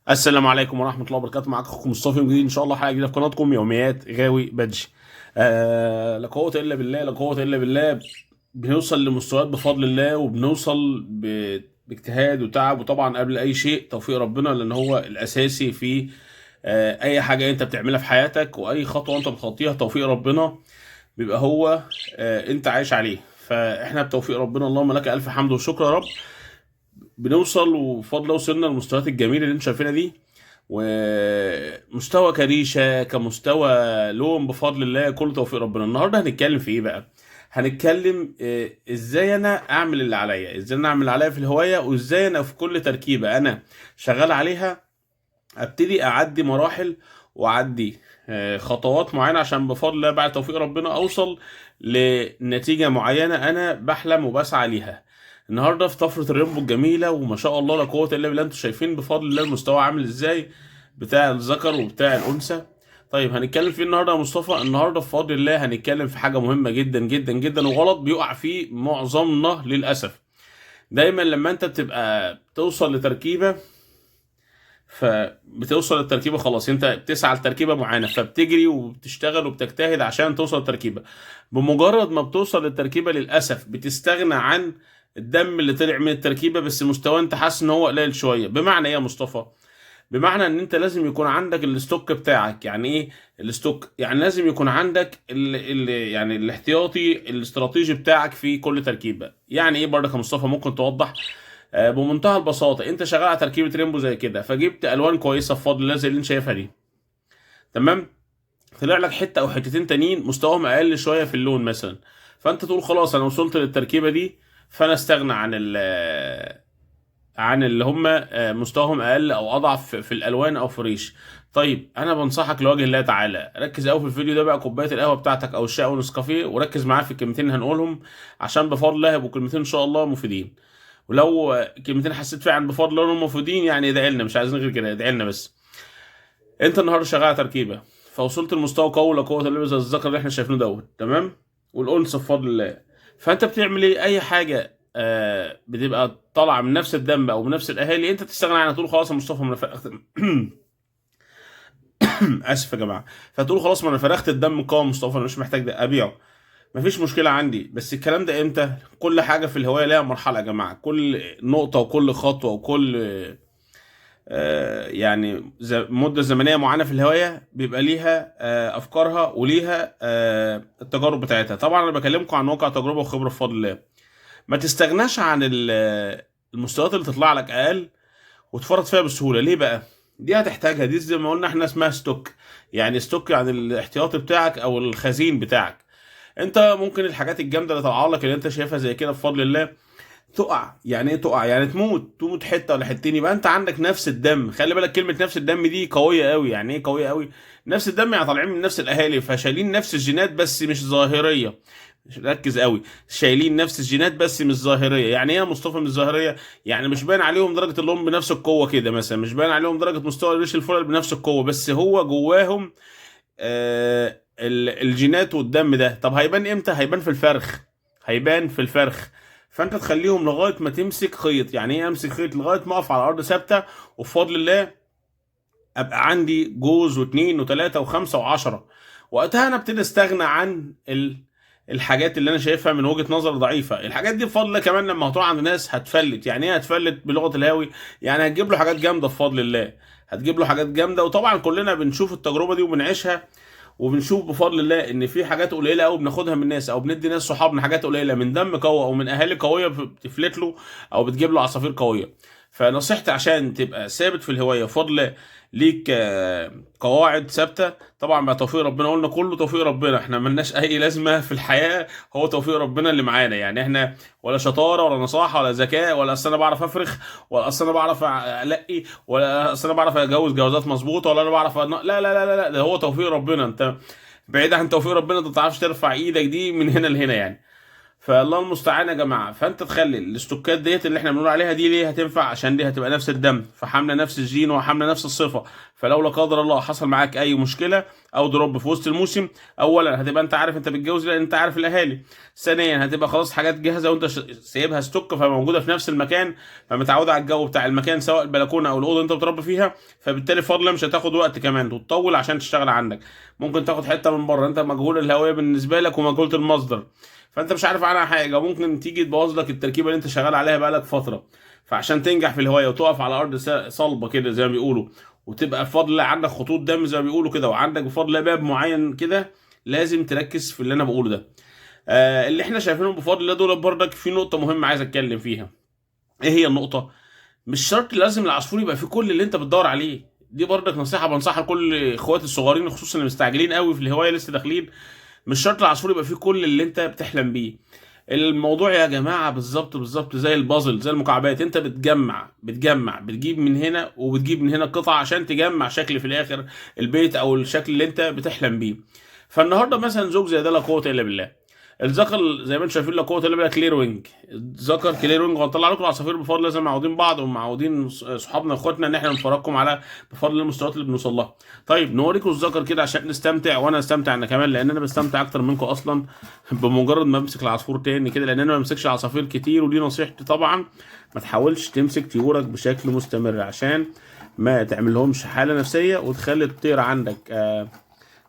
السلام عليكم ورحمة الله وبركاته. معاكم أخوكم مصطفى من جديد إن شاء الله، حلقة جديدة في قناتكم يوميات غاوي بادجي. لا قوة إلا بالله، لا قوة إلا بالله. بنوصل لمستويات بفضل الله، وبنوصل باجتهاد وتعب، وطبعا قبل أي شيء توفيق ربنا، لأن هو الأساسي في أي حاجة أنت بتعملها في حياتك، وأي خطوة أنت بتخطيها توفيق ربنا بيبقى هو أنت عايش عليه. فإحنا بتوفيق ربنا اللهم لك ألف حمد وشكر يا رب بنوصل، وبفضل الله وصلنا للمستويات الجميله اللي انت شايفينها دي. ومستوى كريشه كمستوى لوم بفضل الله، كل توفيق ربنا. النهارده هنتكلم في ايه بقى؟ هنتكلم ازاي انا اعمل اللي عليا، ازاي انا اعمل اللي عليا في الهوايه، وازاي انا في كل تركيبه انا شغال عليها ابتدي اعدي مراحل واعدي خطوات معينه، عشان بفضل الله بعد توفيق ربنا اوصل لنتيجه معينه انا بحلم وبسعى ليها. النهارده في طفره الرينبو الجميله، وما شاء الله لا قوه الا بالله، انتوا شايفين بفضل الله المستوى عامل ازاي بتاع الذكر وبتاع الانثى. طيب هنتكلم فيه النهارده يا مصطفى. النهارده بفضل الله هنتكلم في حاجه مهمه جدا جدا جدا، وغلط بيقع فيه معظمنا للاسف. دايما لما انت بتبقى توصل لتركيبه، فبتوصل للتركيبه خلاص، انت بتسعى لتركيبه معينه، فبتجري وبتشتغل وبتجتهد عشان توصل للتركيبه. بمجرد ما بتوصل للتركيبه للاسف بتستغنى عن الدم اللي طلع من التركيبه، بس مستوى انت حاسس ان هو قليل شويه. بمعنى ايه يا مصطفى؟ بمعنى ان انت لازم يكون عندك الاستوك بتاعك. يعني ايه الاستوك؟ يعني لازم يكون عندك يعني الاحتياطي الاستراتيجي بتاعك في كل تركيبه. يعني ايه برضك يا مصطفى؟ ممكن توضح؟ بمنتهى البساطه، انت شغال على تركيبه ريمبو زي كده، فجبت الوان كويسه بفضل الله زي اللي انت شايفها دي، تمام. طلع لك حته او حتتين تانيين مستواهم اقل شويه في اللون مثلا، فانت تقول خلاص انا وصلت للتركيبه دي، فانا استغنى عن اللي هم مستواهم اقل او اضعف في الالوان او في ريش. طيب انا بنصحك لوجه الله تعالى، ركز قوي في الفيديو ده بقى، كوبايه القهوه بتاعتك او الشاي او النسكافيه، وركز معايا في الكلمتين اللي هنقولهم، عشان بفضل الله هيبقوا كلمتين ان شاء الله مفيدين. ولو كلمتين حسيت فعلا بفضل الله انهم مفيدين، يعني ادعي لنا، مش عايزين غير كده، ادعي لنا بس. انت النهارده شغال على تركيبه، فوصلت لمستوى قوي لا قوه الا بالله زي الذكر اللي احنا شايفينه دوت، تمام، والانثى بفضل الله. فانت بتعمل ايه؟ اي حاجه بتبقى طالعه من نفس الدم او من نفس الاهالي انت تستغنى عنها، تقول خلاص يا مصطفى من اسف يا جماعه. فتقول خلاص ما انا فرغت الدم قوي مصطفى، انا مش محتاج ده ابيعه، مفيش مشكله عندي. بس الكلام ده امتى؟ كل حاجه في الهوايه ليها مرحله يا جماعه، كل نقطه وكل خطوه وكل يعني مدة زمنية معينة في الهواية بيبقى ليها أفكارها وليها التجارب بتاعتها. طبعا أنا بكلمكم عن واقع تجربة وخبرة بفضل الله. ما تستغناش عن المستويات اللي تطلع لك أقل وتفرط فيها بسهولة. ليه بقى؟ دي هتحتاجها، دي زي ما قلنا احنا اسمها ستوك. يعني ستوك يعني الاحتياطي بتاعك أو الخزين بتاعك. انت ممكن الحاجات الجامدة اللي طالعه لك اللي انت شايفها زي كده بفضل الله تقع. يعني ايه تقع؟ يعني تموت حته ولا حتتين، يبقى انت عندك نفس الدم. خلي بالك كلمه نفس الدم دي قويه قوي. يعني ايه قويه قوي؟ نفس الدم يعني طالعين من نفس الاهالي، فشايلين نفس الجينات بس مش ظاهريه. ركز قوي، شايلين نفس الجينات بس مش ظاهريه. يعني ايه يا مصطفى مش ظاهريه؟ يعني مش باين عليهم درجه اللون بنفس القوه كده مثلا، مش باين عليهم درجه مستوى الريش الفرل بنفس القوه، بس هو جواهم الجينات والدم ده. طب هيبان امتى؟ هيبان في الفرخ، هيبان في الفرخ. فانت تخليهم لغايه ما تمسك خيط. يعني ايه امسك خيط؟ لغايه ما اقف على الارض ثابته، وبفضل الله ابقى عندي جوز واثنين وثلاثه وخمسه وعشره. وقتها انا ابتدي استغنى عن الحاجات اللي انا شايفها من وجهه نظر ضعيفه. الحاجات دي بفضل الله كمان لما هتقع عند ناس هتفلت. يعني ايه هتفلت بلغه الهاوي؟ يعني هتجيب له حاجات جامده بفضل الله، هتجيب له حاجات جامده. وطبعا كلنا بنشوف التجربه دي وبنعيشها، وبنشوف بفضل الله ان في حاجات قليله قوي بناخدها من ناس، او بندي ناس صحابنا حاجات قليله من دم قوي او من اهالي قويه بتفلت له او بتجيب له عصافير قويه. فنصيحتي عشان تبقى ثابت في الهوايه بفضل الله، ليك قواعد ثابته. طبعا مع توفيق ربنا، قلنا كله توفيق ربنا، احنا ملناش اي لازمه في الحياه، هو توفيق ربنا اللي معانا. يعني احنا ولا شطاره ولا نصاحه ولا ذكاء، ولا اصل انا بعرف افرخ، ولا اصل انا بعرف الاقي، ولا اصل انا بعرف اجوز جوازات مظبوطه، ولا انا بعرف لا لا لا لا لا، ده هو توفيق ربنا. انت بعيد عن توفيق ربنا انت ما تعرفش ترفع ايدك دي من هنا لهنا يعني. فالله المستعان يا جماعه. فانت تخلي الاستوكات ديت اللي احنا بنقول عليها دي ليه هتنفع، عشان دي هتبقى نفس الدم، فحامله نفس الجين وحامله نفس الصفه. فلو لا قدر الله حصل معاك اي مشكله او دروب في وسط الموسم، اولا هتبقى انت عارف انت بتجوز لان انت عارف الاهالي. ثانيا هتبقى خلاص حاجات جاهزه وانت سايبها ستوك فموجوده في نفس المكان، فمتعوده على الجو بتاع المكان سواء البلكونه او الاوضه انت بتربي فيها. فبالتالي فضلا مش هتاخد وقت كمان وتطول عشان تشتغل عندك. ممكن تاخد حته من بره انت مجهول الهويه بالنسبه لك ومجهوله المصدر، فانت مش عارف عنها حاجه، ممكن تيجي تبوظ لك التركيبه اللي انت شغال عليها بقالك فتره. فعشان تنجح في الهوايه وتقف على ارض صلبه كده زي ما بيقولوا، وتبقى بفضل الله عندك خطوط دم زي ما بيقولوا كده، وعندك بفضل الله باب معين كده، لازم تركز في اللي انا بقوله ده. اللي احنا شايفينهم بفضل الله دول برضك في نقطه مهمه عايز اتكلم فيها. ايه هي النقطه؟ مش شرط لازم العصفور يبقى فيه كل اللي انت بتدور عليه. دي برضك نصيحه بنصحها لكل اخواتي الصغيرين خصوصا اللي مستعجلين قوي في الهوايه لسه داخلين. مش شرط العصفور يبقى فيه كل اللي انت بتحلم بيه. الموضوع يا جماعه بالظبط زي البازل، زي المكعبات، انت بتجمع بتجيب من هنا وبتجيب من هنا قطع عشان تجمع شكل في الاخر البيت او الشكل اللي انت بتحلم بيه. فالنهارده مثلا زوج زي ده لا قوه الا بالله. الذكر زي ما انتم شايفين لا قوه الا بالله كلير وينج، ذكر كلير وينج. وهنطلع لكم العصافير بفضل الله زي ما معودين بعض ومعودين صحابنا واخواتنا ان احنا نفرجكم على بفضل الله المستويات اللي بنوصل لها. طيب نوريكم الذكر كده عشان نستمتع، وانا استمتع انا كمان لان انا بستمتع اكتر منكم اصلا بمجرد ما امسك العصفور تاني كده، لان انا ما بمسكش عصافير كتير. ودي نصيحتي طبعا، ما تحاولش تمسك طيورك بشكل مستمر عشان ما تعملهمش حاله نفسيه وتخلي الطير عندك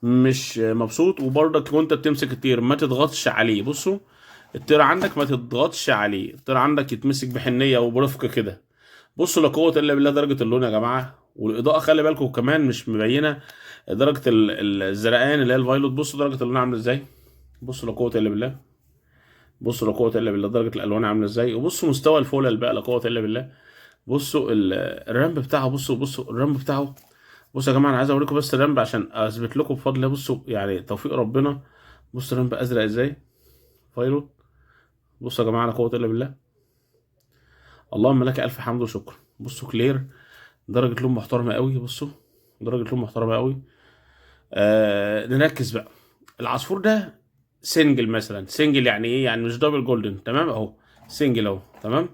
مش مبسوط. وبرضك وانت بتمسك الطير ما تضغطش عليه. بصوا الطير عندك ما تضغطش عليه، الطير عندك يتمسك بحنيه وبرفق كده. بصوا لا قوه الا بالله درجه اللون يا جماعه، والاضاءه خلي بالكم كمان مش مبينه درجه الزرقان اللي هي الفايلوت. بصوا درجه اللون عامله ازاي، بصوا لا قوه الا بالله، بصوا لا قوه الا بالله درجه الالوان عامله ازاي. وبصوا مستوى الفولل بقى لا قوه الا بالله. بصوا الرامب بتاعه، بصوا الرامب بتاعه. بصوا يا جماعه انا عايز اوريكم بس الرامب عشان اثبت لكم بفضل الله. بصوا يعني توفيق ربنا، بصوا الرامب ازرق ازاي فايلوت. بصوا يا جماعه لا قوه الا بالله، اللهم لك الف حمد وشكر. بصوا كلير درجه لون محترمه قوي، بصوا درجه لون محترمه قوي. نركز بقى. العصفور ده سنجل مثلا، سنجل يعني ايه؟ يعني مش دبل جولدن، تمام اهو سنجل اهو تمام.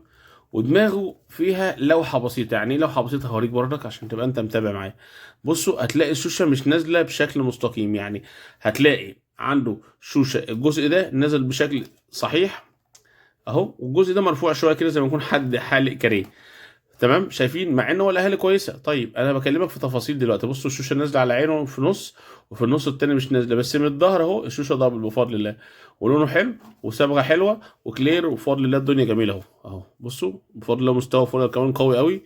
ودماغه فيها لوحه بسيطه. يعني ايه لوحه بسيطه؟ هوريك بردك عشان تبقى انت متابع معايا. بصوا هتلاقي الشوشه مش نازله بشكل مستقيم، يعني هتلاقي عنده شوشه الجزء ده نازل بشكل صحيح اهو، والجزء ده مرفوع شويه كده زي ما يكون حد حالق كاريه، تمام. شايفين؟ مع ان هو الاهالي كويسه. طيب انا بكلمك في تفاصيل دلوقتي. بصوا الشوشه نازله على عينه في نص، وفي النص التاني مش نازله، بس من الظهر اهو الشوشه دبل بفضل الله، ولونه حلو وصبغه حلوه وكلير وبفضل الله الدنيا جميله اهو اهو. بصوا بفضل الله مستوى فوق كمان قوي قوي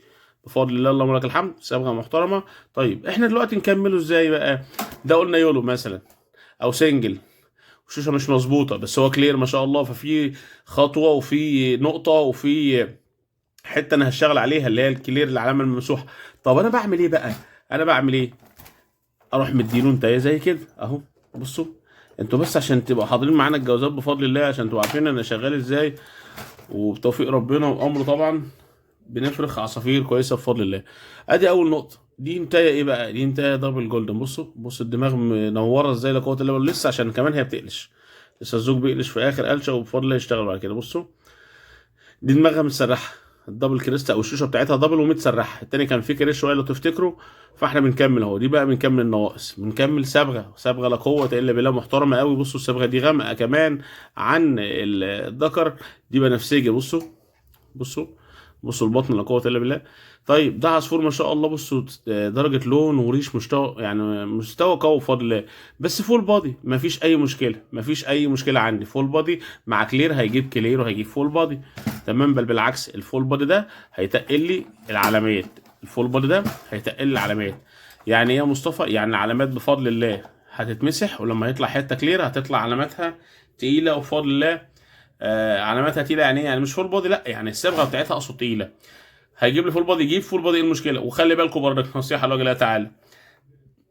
بفضل الله، اللهم لك الحمد، صبغه محترمه. طيب احنا دلوقتي نكمله ازاي بقى؟ ده قلنا يولو مثلا او سنجل، الشوشه مش مظبوطه بس هو كلير ما شاء الله، ففي خطوه وفي نقطه وفي حته انا هشتغل عليها اللي هي الكلير العلامه الممسوحه. طب انا بعمل ايه بقى؟ انا بعمل ايه؟ اروح مديله انتهيه زي كده اهو. بصوا انتوا بس عشان تبقوا حاضرين معانا الجوازات بفضل الله، عشان تبقوا عارفين انا شغال ازاي، وبتوفيق ربنا وامره طبعا بنفرخ عصافير كويسه بفضل الله. ادي اول نقطه. دي انتهيه ايه بقى؟ دي انتهيه دبل جولدن. بصوا الدماغ منوره ازاي لا قوه الا بالله، لسه عشان كمان هي بتقلش، لسه الزوج بيقلش في اخر قلشه وبفضل الله يشتغل بعد كده. بصوا دي دماغها متسرحه، الدبل كريستا او الشوشه بتاعتها دبل ومتسرحه. التاني كان فيه كريس شويه لو تفتكروا. فاحنا بنكمل اهو، دي بقى بنكمل النواقص، بنكمل صبغه لا قوه الا بالله محترمه قوي. بصوا الصبغه دي غامقه كمان عن الذكر، دي بنفسجي. بصوا بصوا البطن لا قوه الا بالله. طيب ده عصفور ما شاء الله. بصوا درجه لون وريش مستوى، يعني مستوى قوي بفضل الله. بس فول بادي مفيش اي مشكله عندي. فول بادي مع كلير هيجيب كلير وهيجيب فول بادي تمام. بل بالعكس الفول بادي ده هيتقل لي العلامات، الفول بادي ده هيتقل لي العلامات. يعني ايه يا مصطفى؟ يعني العلامات بفضل الله هتتمسح، ولما يطلع حته كلير هتطلع علاماتها تقيله وبفضل الله. علاماتها تقيله يعني ايه؟ يعني مش فول بادي لا، يعني الصبغه بتاعتها اقصد تقيله. هيجيب لي فول بادي، يجيب فول بادي، ايه المشكله؟ وخلي بالكم برضك نصيحه لوجه الله تعالى،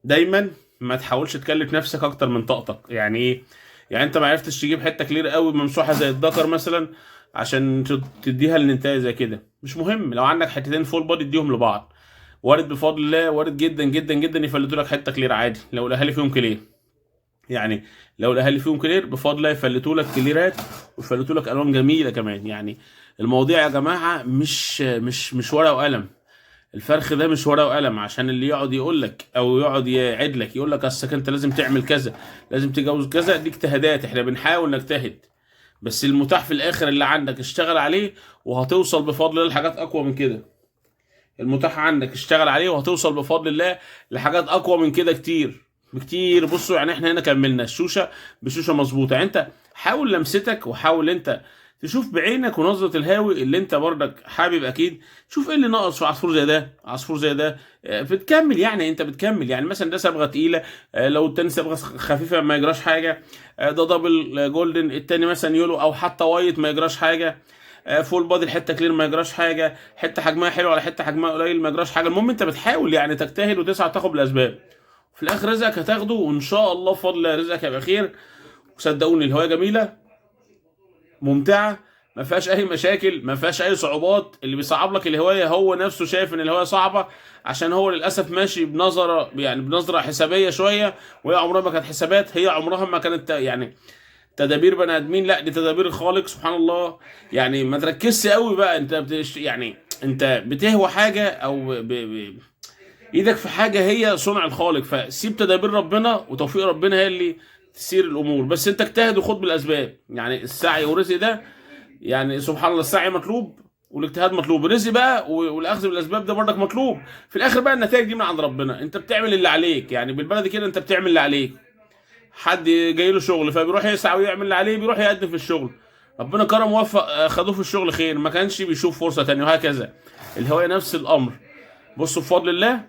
دايما ما تحاولش تكلف نفسك اكتر من طاقتك. يعني ايه؟ يعني انت ما عرفتش تجيب حته كلير قوي ممسوحه زي الدكر مثلا عشان تديها للنتايه زي كده، مش مهم. لو عندك حتتين فول بادي اديهم لبعض، وارد بفضل الله، وارد جدا جدا جدا يفلتوا لك حته كلير عادي لو الاهالي فيهم كلير. يعني لو الاهالي فيهم كلير بفضل الله يفلتوا لك كليرات ويفلتوا لك الوان جميله كمان. يعني المواضيع يا جماعه مش ورقه وقلم. الفرخ ده مش ورقه وقلم عشان اللي يقعد يقول لك او يقعد يعد لك يقول لك اصلك انت لازم تعمل كذا، لازم تتجوز كذا. دي اجتهادات، احنا بنحاول نجتهد، بس المتاح في الاخر اللي عندك اشتغل عليه وهتوصل بفضل الله لحاجات اقوى من كده. المتاح عندك اشتغل عليه وهتوصل بفضل الله لحاجات اقوى من كده كتير بكتير. بصوا يعني احنا هنا كملنا الشوشه بشوشه مظبوطه. يعني انت حاول لمستك وحاول انت تشوف بعينك ونظره الهاوي اللي انت برضك حابب اكيد. شوف ايه اللي ناقص في عصفور زي ده، عصفور زي ده. بتكمل يعني، انت بتكمل يعني. مثلا ده صبغه تقيله، لو التاني صبغه خفيفه ما يجراش حاجه. ده دبل جولدن، التاني مثلا يولو او حتى وايت ما يجراش حاجه. فول بادي الحته كلير ما يجراش حاجه، حته حجمها حلو على حته حجمها قليل ما يجراش حاجه. المهم انت بتحاول يعني تجتهد وتسعى وتاخد بالاسباب، في الاخر رزقك هتاخده وان شاء الله بفضل الله رزقك هيبقى خير. وصدقوني الهوايه جميله ممتعه، ما فيهاش اي مشاكل، ما فيهاش اي صعوبات. اللي بيصعب لك الهوايه هو نفسه شايف ان الهوايه صعبه عشان هو للاسف ماشي بنظره، يعني بنظره حسابيه شويه، وهي عمرها ما كانت حسابات، هي عمرها ما كانت يعني تدابير بني ادمين، لا دي تدابير الخالق سبحان الله. يعني ما تركزش قوي بقى، انت يعني انت بتهوى حاجه او ايدك في حاجه هي صنع الخالق، فسيب تدابير ربنا وتوفيق ربنا هي اللي تسير الامور. بس انت اجتهد وخد بالاسباب. يعني السعي والرزق ده يعني سبحان الله، السعي مطلوب والاجتهاد مطلوب، الرزق بقى والاخذ بالاسباب ده برضك مطلوب. في الاخر بقى النتائج دي من عند ربنا، انت بتعمل اللي عليك. يعني بالبلدي كده انت بتعمل اللي عليك. حد جاي له شغل فبيروح يسعى ويعمل اللي عليه، بيروح يقدم في الشغل، ربنا كرم ووفق، خدوه في الشغل خير، ما كانش بيشوف فرصه تانية، وهكذا. الهوايه نفس الامر. بصوا بفضل الله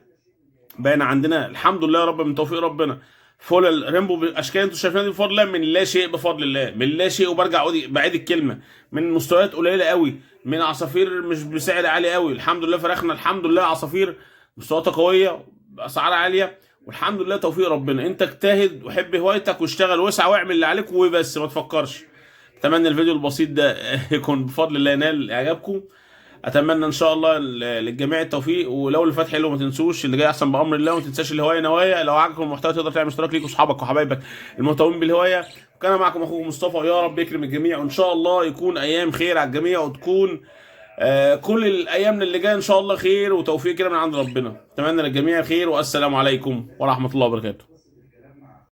بقينا عندنا الحمد لله يا رب من توفيق ربنا فول الريمبو بالاشكال انتوا شايفينها دي بفضل الله، من لا شيء بفضل الله، من لا شيء. وبرجع بعيد الكلمه، من مستويات قليله قوي، من عصافير مش بسعر عالي قوي. الحمد لله فرخنا الحمد لله عصافير مستوياتها قويه باسعار عاليه، والحمد لله توفيق ربنا. انت اجتهد وحب هوايتك واشتغل واسعى واعمل اللي عليك وبس، ما تفكرش. اتمنى الفيديو البسيط ده يكون بفضل الله ينال اعجابكم. اتمنى ان شاء الله للجميع التوفيق. ولو اللي فات حلو ما تنسوش اللي جاي احسن بامر الله، وما تنساش الهوايه نوايا. لو عجبكم المحتوى تقدر تعمل اشتراك ليك واصحابك وحبايبك المهتمين بالهوايه. كان معكم اخوكم مصطفى، ويا رب يكرم الجميع، وان شاء الله يكون ايام خير على الجميع، وتكون كل الايام اللي جايه ان شاء الله خير وتوفيق كده من عند ربنا. اتمنى للجميع خير، والسلام عليكم ورحمه الله وبركاته.